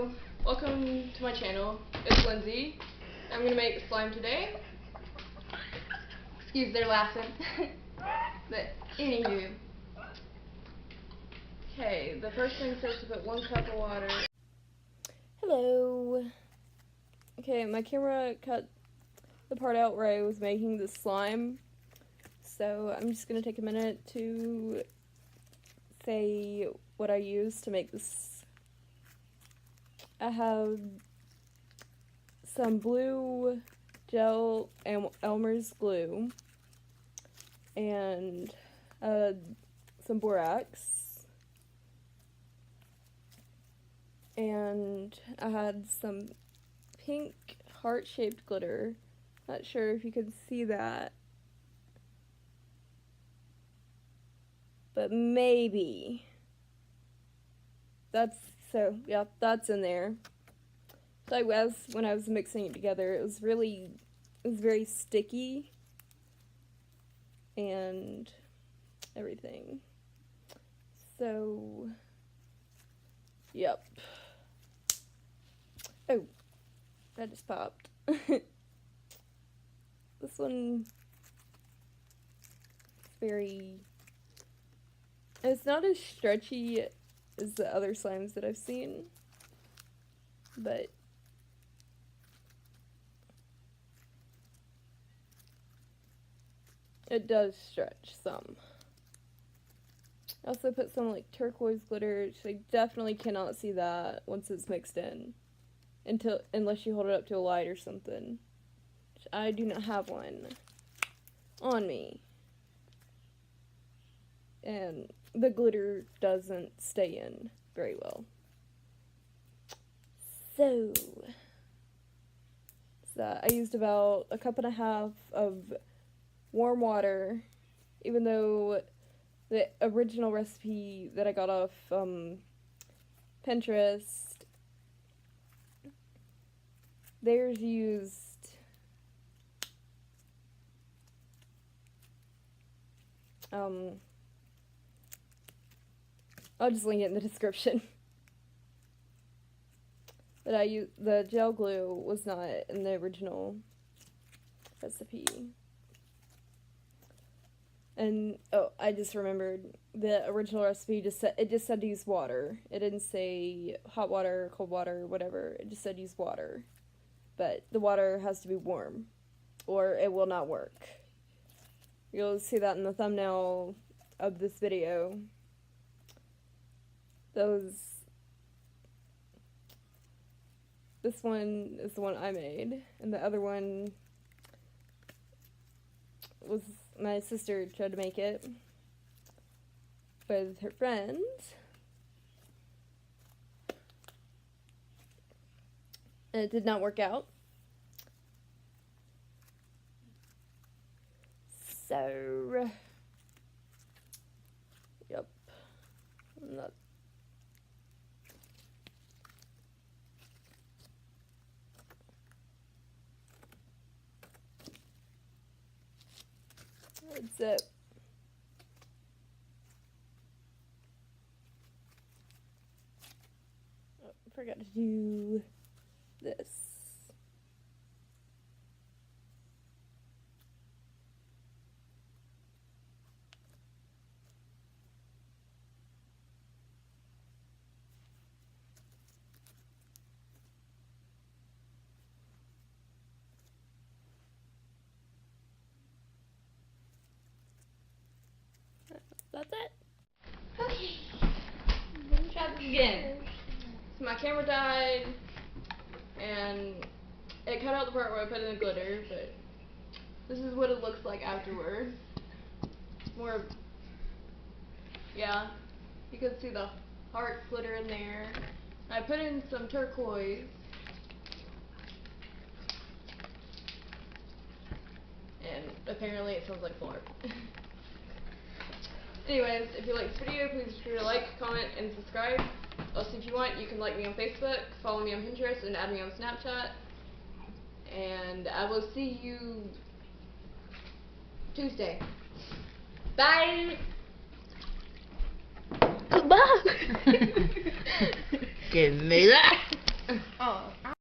Hello, welcome to my channel. It's Lindsay. I'm gonna make slime today. Excuse their laughing. But anywho. Okay, the first thing is to put 1 cup of water. Hello. Okay, my camera cut the part out where I was making the slime. So I'm just gonna take a minute to say what I used to make this. I have some blue gel and Elmer's glue and some borax, and I had some pink heart-shaped glitter. Not sure if you can see that, but maybe. That's in there. So when I was mixing it together, it was very sticky and everything. So, yep. Oh, that just popped. This one is it's not as stretchy as the other slimes that I've seen, but it does stretch some. I also put some like turquoise glitter, so I definitely cannot see that once it's mixed in, unless you hold it up to a light or something. Which I do not have one on me. And the glitter doesn't stay in very well. So I used about 1.5 cups of warm water, even though the original recipe that I got off Pinterest, theirs used I'll just link it in the description. But the gel glue was not in the original recipe. And oh, I just remembered the original recipe just said to use water. It didn't say hot water, cold water, whatever. It just said use water. But the water has to be warm or it will not work. You'll see that in the thumbnail of this video. This one is the one I made, and the other one was my sister tried to make it with her friends. And it did not work out. So, yep. That's it. Oh, I forgot to do this. That's it. Okay. Let me try this again. So my camera died, and it cut out the part where I put in the glitter, but this is what it looks like afterwards. More, yeah, you can see the heart glitter in there. I put in some turquoise. And apparently it smells like floor. Anyways, if you like this video, please be sure to like, comment, and subscribe. Also, if you want, you can like me on Facebook, follow me on Pinterest, and add me on Snapchat. And I will see you Tuesday. Bye! Goodbye! Give me that!